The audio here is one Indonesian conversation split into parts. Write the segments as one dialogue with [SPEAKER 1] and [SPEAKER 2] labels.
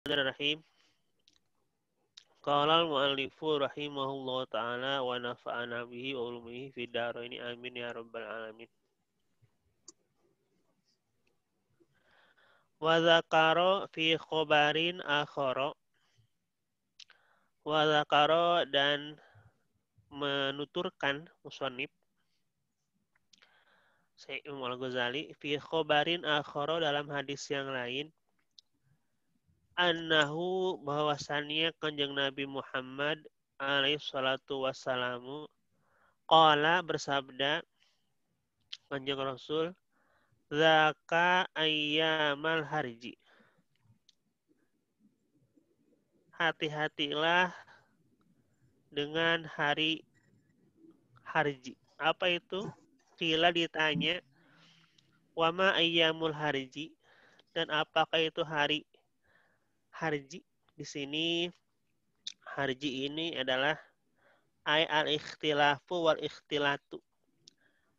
[SPEAKER 1] Bismillahirrahmanirrahim. Qala al-mu'allifu rahimahullah ta'ala wa nafa'ana bihi wa ulumihi fid dharain amin ya rabbal alamin. Wa dzakara fi khobarin akhara wa dzakara dan menuturkan musannif Syekh Imam Al-Ghazali fi khobarin akhara dalam hadis yang lain annahu bahwasannya kanjeng Nabi Muhammad alaihi salatu wassalamu qala bersabda kanjeng Rasul zaka ayyamal harji. Hati-hatilah dengan hari harji. Apa itu? Kila ditanya, wama ayyamul harji. Dan apakah itu hari harji? Di sini harji ini adalah ay al-ikhtilafu wal ikhtilatu.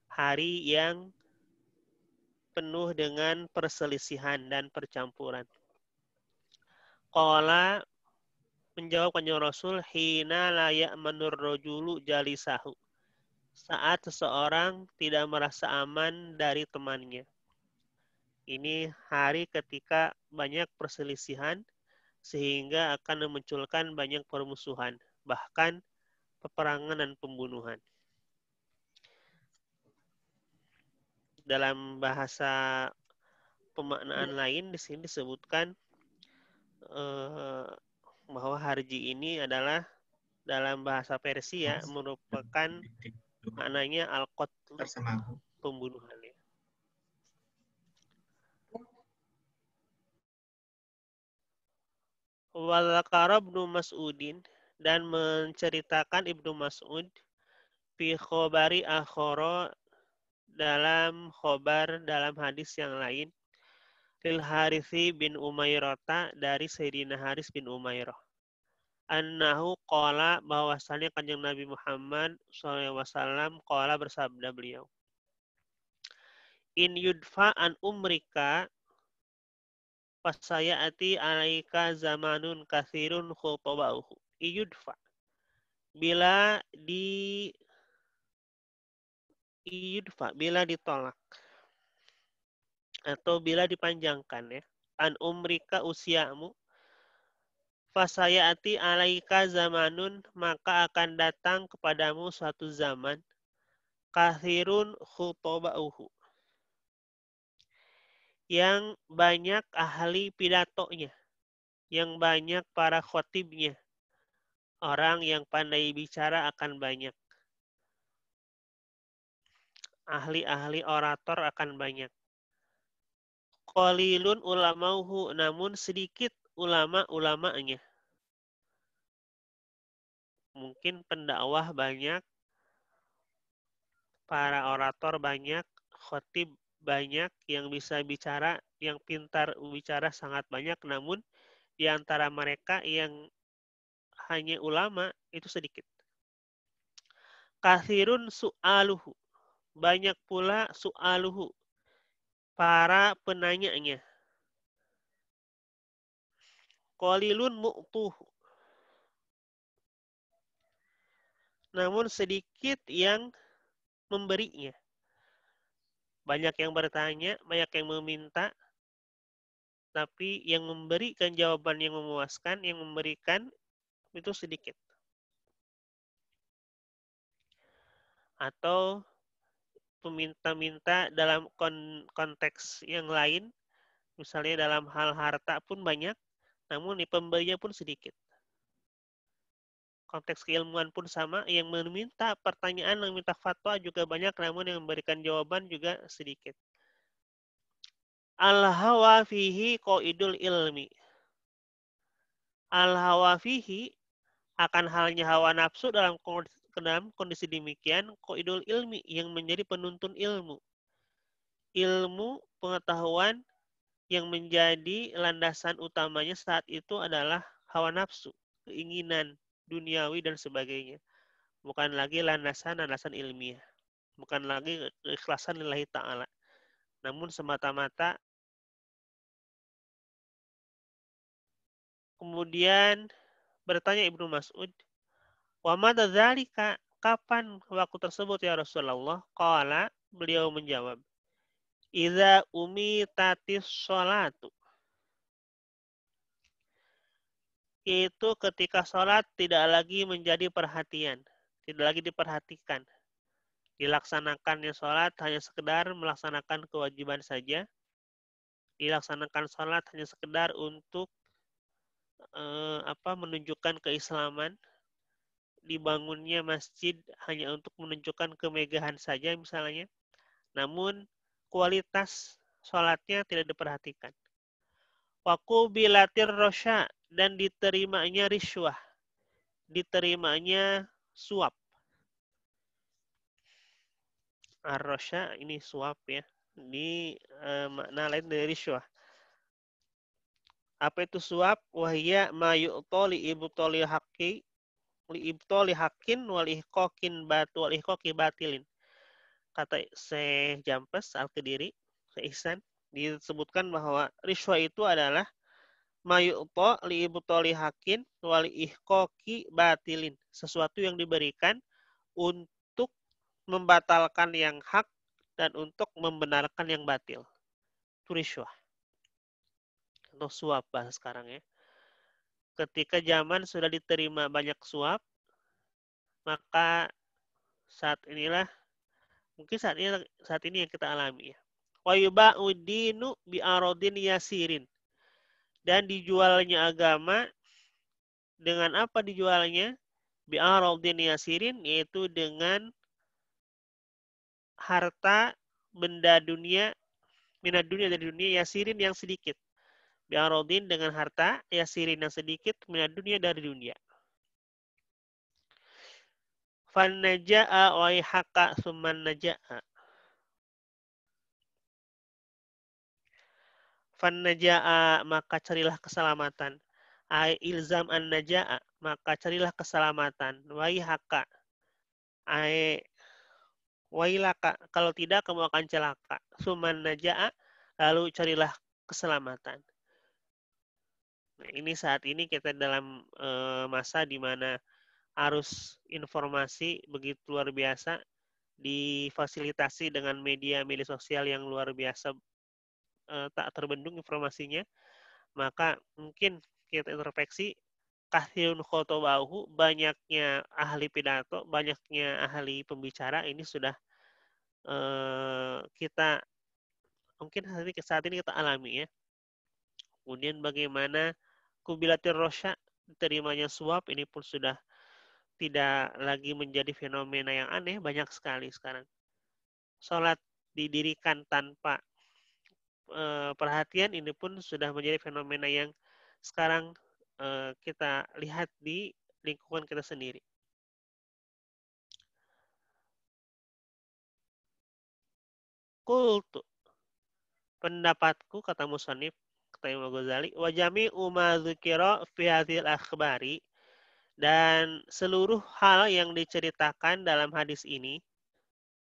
[SPEAKER 1] Hari yang penuh dengan perselisihan dan percampuran. Qala menjawab kanjeng Rasul hina la ya'manur rajulu jalisahu. Saat seseorang tidak merasa aman dari temannya. Ini hari ketika banyak perselisihan sehingga akan memunculkan banyak permusuhan, bahkan peperangan dan pembunuhan. Dalam bahasa pemaknaan lain di sini disebutkan bahwa harji ini adalah dalam bahasa Persia merupakan maknanya al-qatl, pembunuhan. Wa dzakara Ibnu Mas'udin dan menceritakan Ibnu Mas'ud fi khobari akhara dalam khobar dalam hadis yang lain lil Harithi bin Umairata dari Sayyidina Haris bin Umairah annahu qala bahwasannya kanjeng Nabi Muhammad SAW qala bersabda beliau in yudfa an umrika fasayati alaika zamanun kathirun khutbauhu iyudfa bila ditolak atau bila dipanjangkan ya an umrika usiamu fasayati alaika zamanun maka akan datang kepadamu suatu zaman kathirun khutbauhu yang banyak ahli pidatonya, yang banyak para khotibnya. Orang yang pandai bicara akan banyak. Ahli-ahli orator akan banyak. Qalilun ulamauhu, namun sedikit ulama-ulamanya. Mungkin pendakwah banyak, para orator banyak, khotib banyak, yang bisa bicara, yang pintar bicara sangat banyak, namun di antara mereka yang hanya ulama itu sedikit. Kathirun su'aluhu, banyak pula su'aluhu, para penanyanya. Qalilun mu'tuhu, namun sedikit yang memberinya. Banyak yang bertanya, banyak yang meminta, tapi yang memberikan jawaban yang memuaskan, yang memberikan itu sedikit. Atau peminta-minta dalam konteks yang lain, misalnya dalam hal harta pun banyak, namun pemberinya pun sedikit. Konteks keilmuan pun sama, yang meminta pertanyaan, yang meminta fatwa juga banyak, namun yang memberikan jawaban juga sedikit. Al-hawa fihi qaidul ilmi. Al-hawa fihi akan halnya hawa nafsu dalam kondisi demikian, qaidul ilmi yang menjadi penuntun ilmu. Ilmu pengetahuan yang menjadi landasan utamanya saat itu adalah hawa nafsu, keinginan duniawi dan sebagainya. Bukan lagi landasan ilmiah. Bukan lagi keikhlasan lillahi ta'ala. Namun semata-mata Kemudian bertanya Ibnu Mas'ud, wa madza dzalika? Kapan waktu tersebut ya Rasulullah? Qala, beliau menjawab, idza umitatis sholatu. Itu ketika sholat tidak lagi menjadi perhatian, tidak lagi diperhatikan. Dilaksanakannya sholat hanya sekedar melaksanakan kewajiban saja. Dilaksanakan sholat hanya sekedar untuk menunjukkan keislaman. Dibangunnya masjid hanya untuk menunjukkan kemegahan saja misalnya. Namun kualitas sholatnya tidak diperhatikan. Waku bilatir rosya, dan diterimanya riswah, diterimanya suap. Ar-rosya ini suap ya. Ini makna lain dari riswah. Apa itu suap? Wahya ma yu'toli ibtoli haqqi li ibtoli haqqin wal ihqaqin batu wal ihqaqi batilin. Kata Syekh Jampes Al-Kediri, Syekh Ihsan, disebutkan bahwa riswah itu adalah mayu'to li ibtoli haqqin wal ihqaqi batilin. Sesuatu yang diberikan untuk membatalkan yang hak dan untuk membenarkan yang batil. Itu riswah. Atau suap bahasa sekarang ya. Ketika zaman sudah diterima banyak suap, maka saat inilah mungkin saat ini yang kita alami ya. Wa yuba'u dinu bi aradin yasirin. Dan dijualnya agama dengan apa dijualnya? Bi aradin yasirin, yaitu dengan harta benda dunia, minat dunia dari dunia, yasirin yang sedikit. Bi aradin dengan harta, yasirin yang sedikit, minat dunia dari dunia. Fan naja'a wa ihaqqa summan naja'a. Fan naja'a, maka carilah keselamatan. Ai ilzam an naja'a, maka carilah keselamatan. Wa ihaqqa, ai wailaka, kalau tidak kamu akan celaka. Summan naja'a, lalu carilah keselamatan. Nah, ini saat ini kita dalam masa di mana arus informasi begitu luar biasa, difasilitasi dengan media sosial yang luar biasa, tak terbendung informasinya, maka mungkin kita introspeksi, kathirun khotobahu, banyaknya ahli pidato, banyaknya ahli pembicara, ini sudah kita mungkin saat ini kita alami ya. Kemudian bagaimana kubilatir rosya, diterimanya suap, ini pun sudah tidak lagi menjadi fenomena yang aneh, banyak sekali sekarang. Sholat didirikan tanpa perhatian, ini pun sudah menjadi fenomena yang sekarang kita lihat di lingkungan kita sendiri. Kultu, pendapatku, kata musannif, kata Imam Ghazali, wajami umadzukiro fi hadhil akhbari, dan seluruh hal yang diceritakan dalam hadis ini,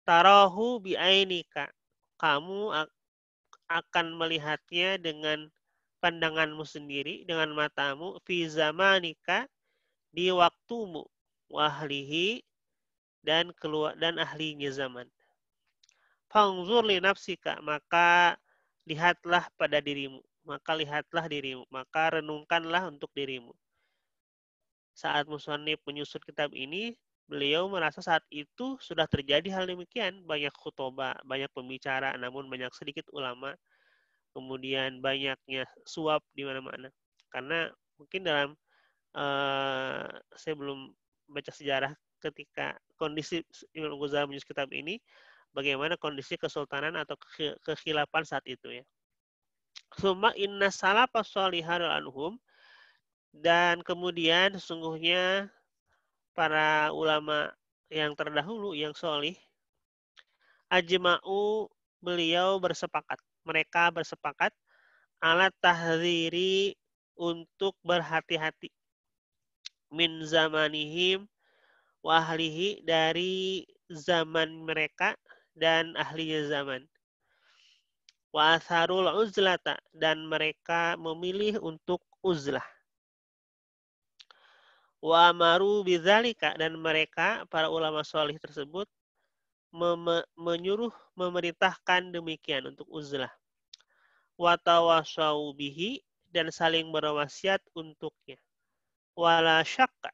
[SPEAKER 1] tarahu bi'ainika, kamu akan melihatnya dengan pandanganmu sendiri, dengan matamu, fi zamanika, di waktumu, wahlihi, dan ahlinya zaman. Fangzur li nafsika, maka lihatlah pada dirimu, maka renungkanlah untuk dirimu. Saat musannif menyusun kitab ini, beliau merasa saat itu sudah terjadi hal demikian, banyak khutbah, banyak pembicara, namun banyak sedikit ulama, kemudian banyaknya suap di mana-mana. Karena mungkin dalam saya belum baca sejarah ketika kondisi Imam Ghazali menyusun kitab ini, bagaimana kondisi kesultanan atau kekhilapan saat itu ya. Summa inna salafa sholihan anhum, dan kemudian sesungguhnya para ulama yang terdahulu yang solih, ajma'u, mereka bersepakat alat tahdziri, untuk berhati-hati, min zamanihim wa ahlihi, dari zaman mereka dan ahlinya zaman. Wa atharul uzlata, dan mereka memilih untuk uzlah. Wa amaru bidzalika, dan mereka para ulama solih tersebut menyuruh memerintahkan demikian untuk uzlah. Wa tawasau bihi, dan saling berwasiat untuknya. Wala syakka,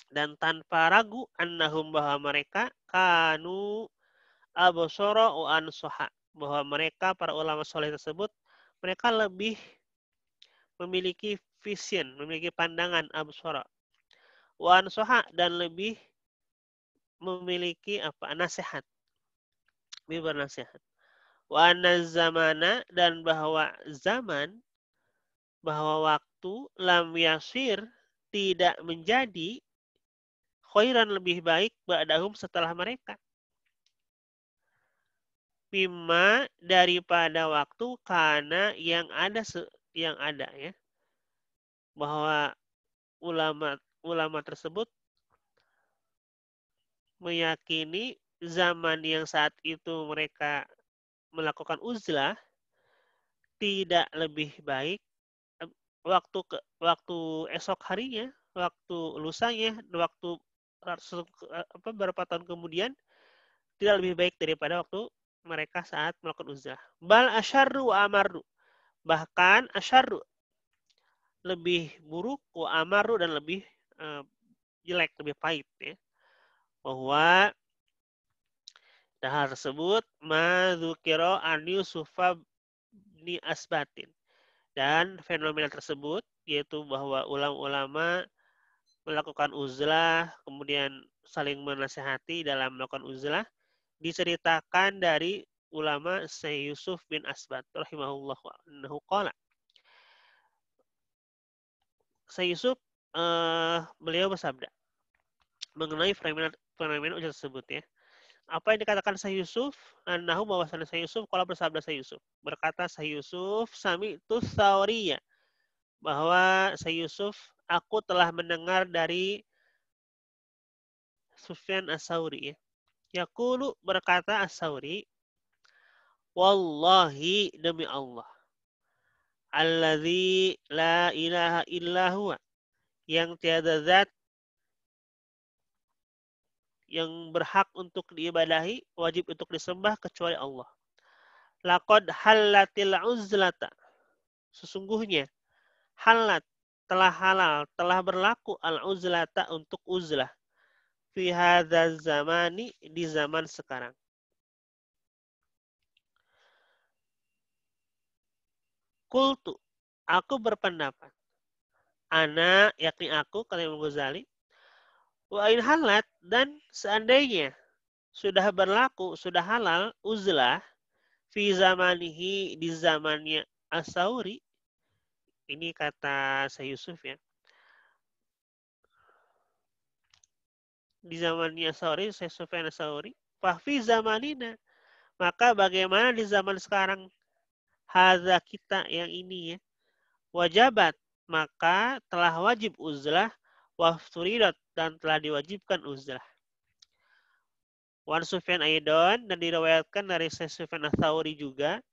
[SPEAKER 1] dan tanpa ragu annahum, bahwa mereka kanu absara wa ansoha, bahwa mereka para ulama soleh tersebut mereka lebih memiliki vision, memiliki pandangan absara wa ansoha, dan lebih memiliki nasihat, lebih bernasihat. Wa zamana, dan bahwa zaman, bahwa waktu lam yasir, tidak menjadi khairan, lebih baik, ba'dahum, setelah mereka, mimma, daripada waktu, karena yang ada ya, bahwa ulama tersebut meyakini zaman yang saat itu mereka melakukan uzlah tidak lebih baik waktu esok harinya, waktu lusanya, waktu beberapa tahun kemudian, tidak lebih baik daripada waktu mereka saat melakukan uzlah. Bal asyarru wa amarru, bahkan asyarru, lebih buruk, wa amaru, dan lebih jelek, lebih pahit ya. Bahwa hal tersebut madzukira an Yusufa bin Asbatin, dan fenomena tersebut yaitu bahwa ulama-ulama melakukan uzlah kemudian saling menasihati dalam melakukan uzlah diceritakan dari ulama Syekh Yusuf bin Asbat rahimahullah annahu qala. Syekh Yusuf beliau bersabda mengenai fenomena uzlah tersebut ya. Apa yang dikatakan Syekh Yusuf, annahu, bahwasanya Syekh Yusuf, kalau bersabda Syekh Yusuf, berkata Syekh Yusuf, sami'tu Tsauriyya, bahwa Syekh Yusuf, aku telah mendengar dari Sufyan As-Tsauri ya. Yaqulu, berkata As-Tsauri, wallahi, demi Allah, alladzi la ilaha illa huwa, yang tiada zat yang berhak untuk diibadahi, wajib untuk disembah kecuali Allah. Laqad halatil uzlata, sesungguhnya halat, telah halal, telah berlaku al-uzlata, untuk uzlah, fi hadzal zamani, di zaman sekarang. Kultu, aku berpendapat, ana, yakni aku, kata Imam Ghazali, wa in halat, dan seandainya sudah berlaku, sudah halal uzlah, fi zamanihi, di zamannya As-Tsauri, ini kata Syekh Yusuf ya, di zamannya As-Tsauri, Syekh Sufyan As-Tsauri, fa fi zamanina, maka bagaimana di zaman sekarang, hadza, kita yang ini ya, wajabat, maka telah wajib uzlah, wafturidat, dan telah diwajibkan uzlah. Wan Sufyan Aidon, dan diriwayatkan dari Syekh Sufyan Ats-Tsauri juga,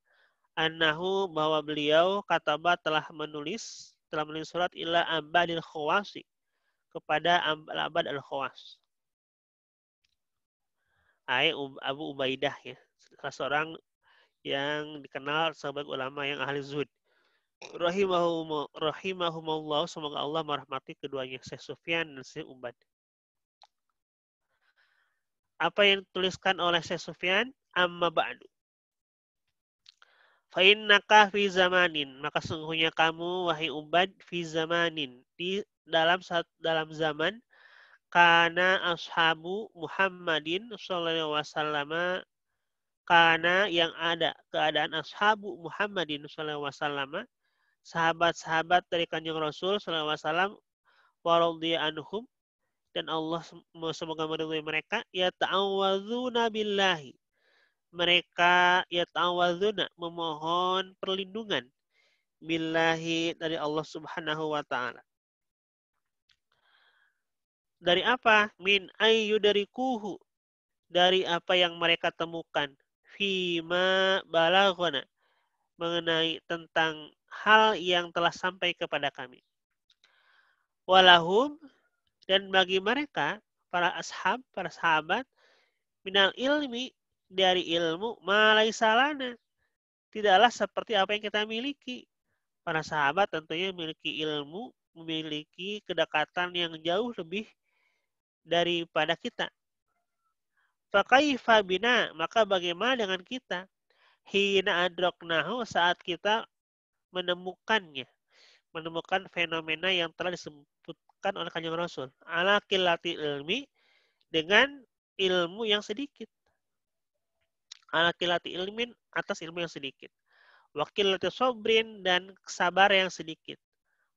[SPEAKER 1] annahu, bahwa beliau kataba, telah menulis surat ila Abadil Khawasi, kepada Abad al-Khawas. Abu Ubaidah ya, salah seorang yang dikenal sebagai ulama yang ahli zuhud. Rahimahumullah, semoga Allah merahmati keduanya, Syekh Sufyan dan Syekh Ubad. Apa yang dituliskan oleh Syekh Sufyan? Amma ba'du. Fa innaka fi zamanin, maka sungguhnya kamu wahai Ubad, fi zamanin, di dalam zaman, kana ashabu Muhammadin sallallahu alaihi wasallam, karena yang ada keadaan ashabu Muhammadin sallallahu alaihi wasallam, sahabat-sahabat dari Kanjeng Rasul sallallahu alaihi wasallam, waradhiya anhum, dan Allah semoga meridhai mereka, ya ta'awwadzuna billahi, mereka ya ta'awwadzuna, memohon perlindungan, billahi, dari Allah Subhanahu wa taala. Dari apa? Min ayyudarikuhu, dari apa yang mereka temukan, fima balaghana, mengenai tentang hal yang telah sampai kepada kami. Walahum, Dan bagi mereka, para ashab, para sahabat, minal ilmi, dari ilmu, malai salana, tidaklah seperti apa yang kita miliki. Para sahabat tentunya memiliki ilmu, memiliki kedekatan yang jauh lebih daripada kita. Fakaifa bina, maka bagaimana dengan kita? Hina adroknahu, saat kita menemukannya. Menemukan fenomena yang telah disebutkan oleh Kanjeng Rasul. Ala kilati ilmi, dengan ilmu yang sedikit. Ala kilati ilmin, atas ilmu yang sedikit. Wakilati sobrin, dan sabar yang sedikit.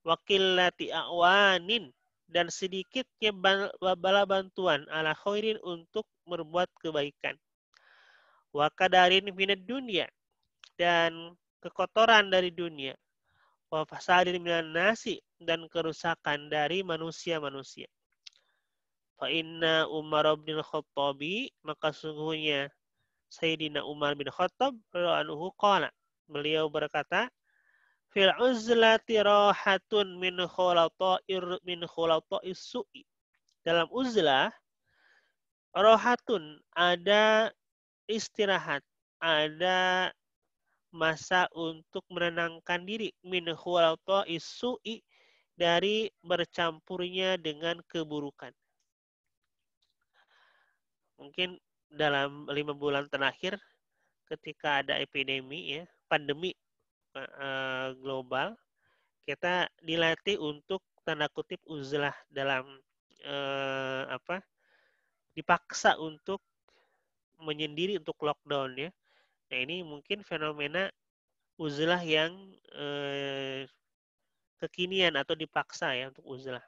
[SPEAKER 1] Wakilati awanin, dan sedikitnya bala bantuan ala khairin, untuk berbuat kebaikan. Wakadarin minad dunia, dan kekotoran dari dunia. Wa fasadin minan nasi, dan kerusakan dari manusia-manusia. Fa inna Umar bin Khattabi, maka sungguhnya Sayyidina Umar bin Khattab radhiyallahu qala, beliau berkata, fil uzlati rahatun min khulata'is su'i. Dalam uzlah, rahatun, ada istirahat, ada masa untuk menenangkan diri, min khulata'is su'i, dari bercampurnya dengan keburukan. Mungkin dalam 5 bulan terakhir ketika ada epidemi ya, pandemi global, kita dilatih untuk tanda kutip uzlah, dalam dipaksa untuk menyendiri, untuk lockdown ya. Nah, ini mungkin fenomena uzlah yang kekinian atau dipaksa ya untuk uzlah.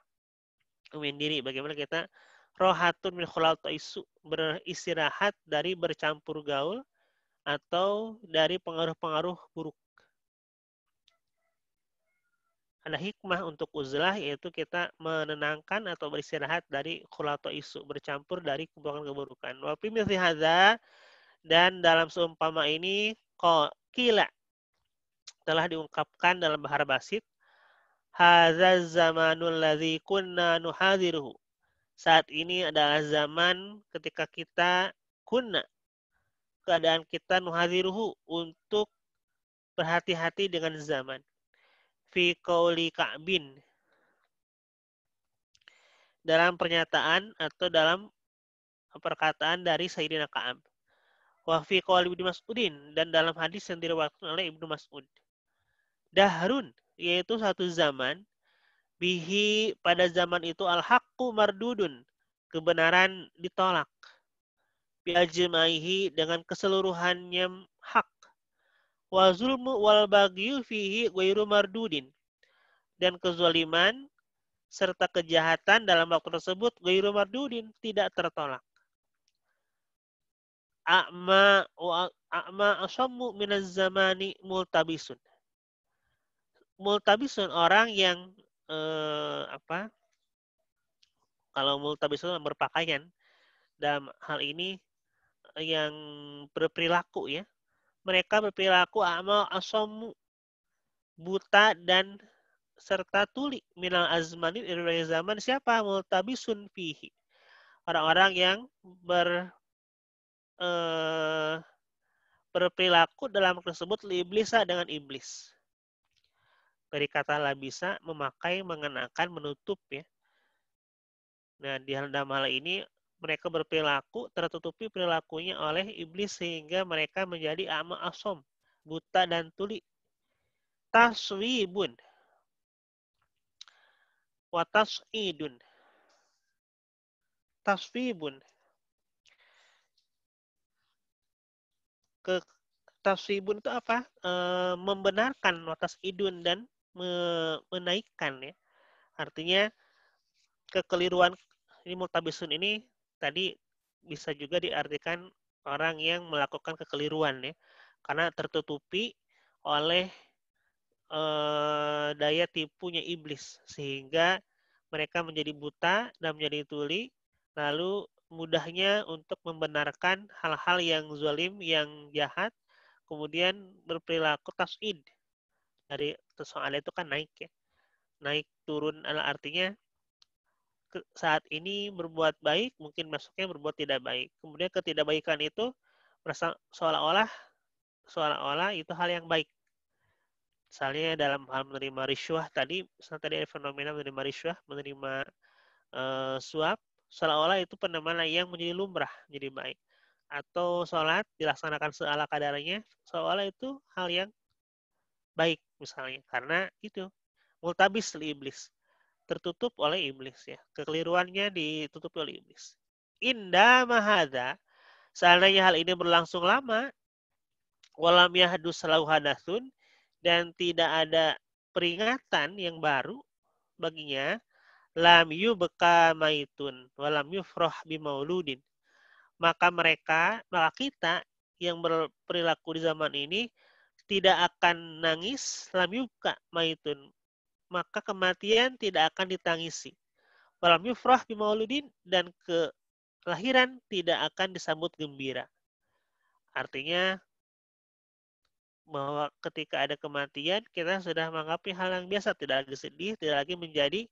[SPEAKER 1] Menyendiri, bagaimana kita rohatun min isu, beristirahat dari bercampur gaul atau dari pengaruh-pengaruh buruk. Ada hikmah untuk uzlah, yaitu kita menenangkan atau beristirahat dari khulato isu, bercampur dari keburukan-keburukan. Wa fi mithli hadza, dan dalam seumpama ini qila, telah diungkapkan dalam bahasa basit, hadza zamanul ladzi kunna nuhadiruhu. Saat ini adalah zaman ketika kita kunna, keadaan kita nuhadiruhu, untuk berhati-hati dengan zaman. Fi qauli Ka'bin, dalam pernyataan atau dalam perkataan dari Sayyidina Ka'ab. Wa fi qauli Ibnu Mas'udin, dan dalam hadis yang diriwayatkan oleh Ibnu Mas'ud. Dahrun, yaitu satu zaman, bihi, pada zaman itu al-haqqu mardudun, kebenaran ditolak. Biajmaihi, dengan keseluruhannya hak. Wa zulmu wal bagyu fihi ghairu mardudin, dan kezaliman serta kejahatan dalam waktu tersebut ghairu mardudin, tidak tertolak. A'ma asammu minaz zamani multabisun. Multabisun, orang yang kalau multabisun berpakaian, dalam hal ini yang berperilaku ya. Mereka berperilaku a'ma asammu, buta dan serta tuli, minal azmani, dari zaman. Siapa? Multabisun fihi, orang-orang yang berperilaku dalam tersebut liiblisa, dengan iblis. Dari kata labisa, memakai, mengenakan, menutup ya. Nah, di dalam hal ini mereka berperilaku, tertutupi perilakunya oleh iblis, sehingga mereka menjadi a'ma asom, buta dan tuli. Taswibun wa tas'idun. Taswibun, ke taswibun itu apa? Membenarkan, watas idun, dan menaikkan ya. Artinya kekeliruan, ini multabisun ini tadi bisa juga diartikan orang yang melakukan kekeliruan ya, karena tertutupi oleh daya tipunya iblis, sehingga mereka menjadi buta dan menjadi tuli, lalu mudahnya untuk membenarkan hal-hal yang zalim, yang jahat, kemudian berperilaku tas'id. Dari soal itu kan naik ya, naik turun, artinya saat ini berbuat baik, mungkin besoknya berbuat tidak baik. Kemudian ketidakbaikan itu seolah-olah itu hal yang baik. Misalnya dalam hal menerima riswah tadi, misalnya tadi ada fenomena menerima riswah, menerima suap, seolah-olah itu fenomena yang menjadi lumrah, menjadi baik. Atau sholat dilaksanakan seala kadarnya, seolah itu hal yang baik misalnya. Karena itu, multabis li iblis. Tertutup oleh iblis ya. Kekeliruannya ditutup oleh iblis. Indah mahada, seandainya hal ini berlangsung lama, walam yahdus salahu hadathun, dan tidak ada peringatan yang baru baginya, lam yubqa maitun walam yufroh bimauludin. Maka kita yang berperilaku di zaman ini tidak akan nangis, lam yubqa maitun. Maka kematian tidak akan ditangisi. Walam yufroh bimauludin, dan kelahiran tidak akan disambut gembira. Artinya bahwa ketika ada kematian, kita sudah menganggapnya hal yang biasa, tidak lagi sedih, tidak lagi menjadi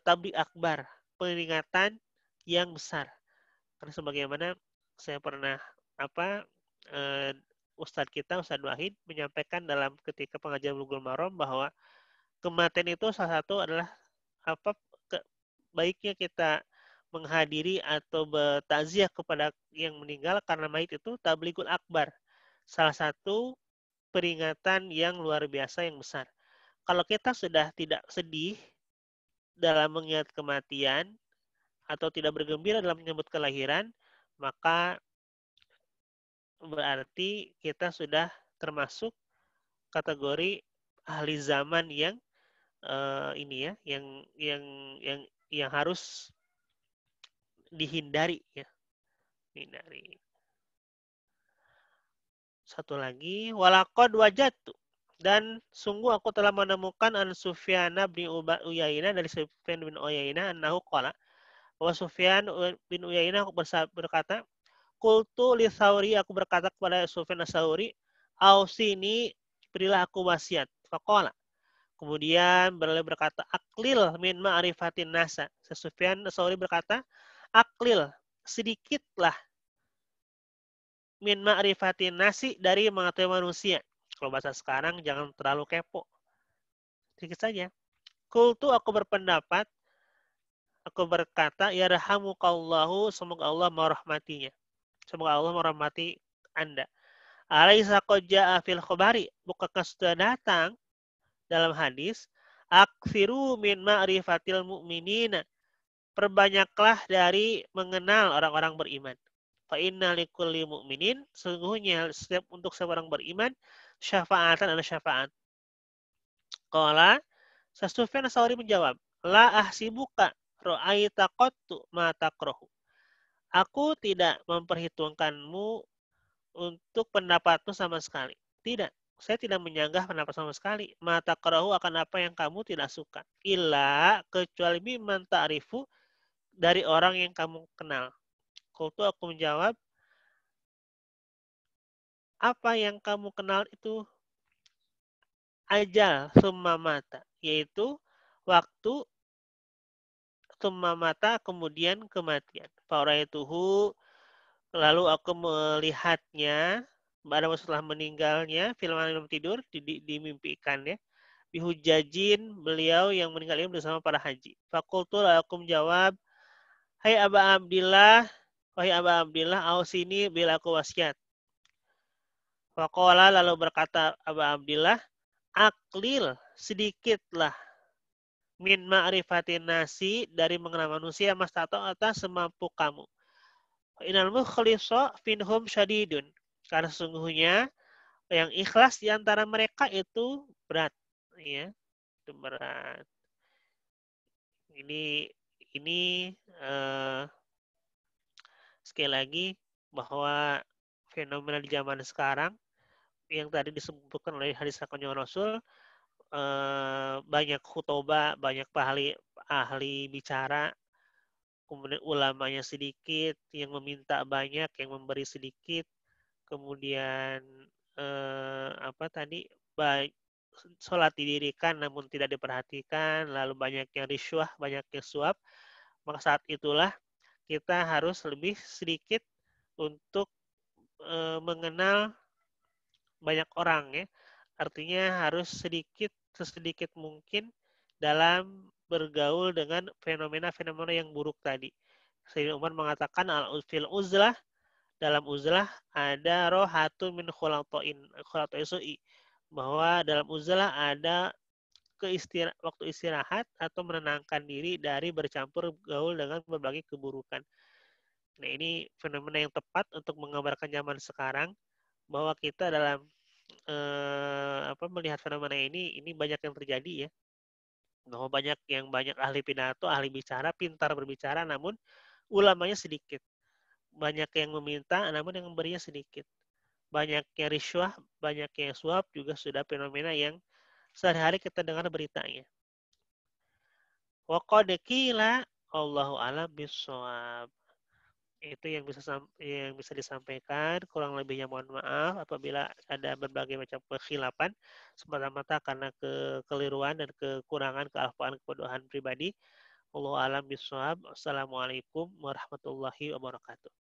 [SPEAKER 1] tablik akbar, peringatan yang besar. Karena sebagaimana saya pernah Ustadz kita, Ustadz Wahid, menyampaikan dalam ketika pengajian Bulughul Maram bahwa kematian itu salah satu adalah baiknya kita menghadiri atau bertakziah kepada yang meninggal karena mayit itu tabligul akbar. Salah satu peringatan yang luar biasa yang besar. Kalau kita sudah tidak sedih dalam mengingat kematian atau tidak bergembira dalam menyambut kelahiran, maka berarti kita sudah termasuk kategori ahli zaman yang ini ya, yang harus dihindari ya, hindari. Satu lagi, walaqad wajadtu, dan sungguh aku telah menemukan an Sufyan bin Uyainah, dari Sufyan bin Uyainah annahu qala, bahwa Sufyan bin Uyainah berkata, qultu li Tsauri, aku berkata kepada Sufyan Tsauri, ausini, berilah aku wasiat. Faqala, kemudian beliau berkata, aklil min ma'rifatin nasa. Sufyan Tsauri berkata, aklil, sedikitlah min ma'rifatin nasi, dari mengetahui manusia. Kalau bahasa sekarang, jangan terlalu kepo. Sedikit saja. Kultu, aku berpendapat, aku berkata, ya rahamukallahu, semoga Allah merahmatinya. Semoga Allah merahmati Anda. Alaisa qad jaa fil khabari, bukankah sudah datang dalam hadis, aksiru min ma'rifatil mu'minina, perbanyaklah dari mengenal orang-orang beriman. Fa inna likulli mu'minin, sesungguhnya setiap untuk seorang beriman, syafa'atan, ada syafaat. Qala, Sufyan Tsauri menjawab, la ahsibuka ra'aita qattu ma takrahu. Aku tidak memperhitungkanmu untuk pendapatmu sama sekali. Tidak, saya tidak menyanggah pendapat sama sekali. Ma takrahu, akan apa yang kamu tidak suka. Illa, kecuali mimman ta'rifu, dari orang yang kamu kenal. Kultu, aku menjawab, apa yang kamu kenal itu ajal summa mata, yaitu waktu summa mata, kemudian kematian. Fa'raituhu, lalu aku melihatnya pada setelah meninggalnya, film tidur, dimimpikannya. Bihujajin, beliau yang meninggal ini bersama para haji. Fakultu, lalu aku menjawab, hai Aba Abdillah, wahai Aba Abdillah, ausini bila aku wasiat. Faqala, lalu berkata Aba Abdillah, aklil, sedikitlah, min ma'rifatin nasi, dari mengenal manusia, mas tato atas semampu kamu. Inal mukhlisa finhum syadidun, karena sesungguhnya yang ikhlas di antara mereka itu berat, ya, itu berat. Ini sekali lagi bahwa fenomena di zaman sekarang yang tadi disebutkan oleh hadis Rasul Rasul, banyak khutbah, banyak ahli bicara, kemudian ulamanya sedikit, yang meminta banyak, yang memberi sedikit, kemudian sholat didirikan namun tidak diperhatikan, lalu banyak yang riswah, banyak yang suap, maka saat itulah kita harus lebih sedikit untuk mengenal banyak orang ya. Artinya harus sesedikit mungkin dalam bergaul dengan fenomena-fenomena yang buruk tadi. Sayyidina Umar mengatakan al-fil uzlah, dalam uzlah ada rohatun min khulatoin su'i, bahwa dalam uzlah ada waktu istirahat atau menenangkan diri dari bercampur gaul dengan berbagai keburukan. Nah, ini fenomena yang tepat untuk menggambarkan zaman sekarang bahwa kita dalam melihat fenomena ini banyak yang terjadi ya. Bahwa banyak ahli pidato, ahli bicara, pintar berbicara, namun ulamanya sedikit. Banyak yang meminta, namun yang memberinya sedikit. Banyak yang riswah, banyak yang suap juga sudah fenomena yang sehari-hari kita dengar beritanya. Wa qad qila Allahu a'lam bissawab. Itu yang bisa disampaikan. Kurang lebihnya mohon maaf apabila ada berbagai macam kekhilapan semata-mata karena kekeliruan dan kekurangan, kealpaan, kebodohan pribadi. Allahu a'lam bissawab. Assalamualaikum warahmatullahi wabarakatuh.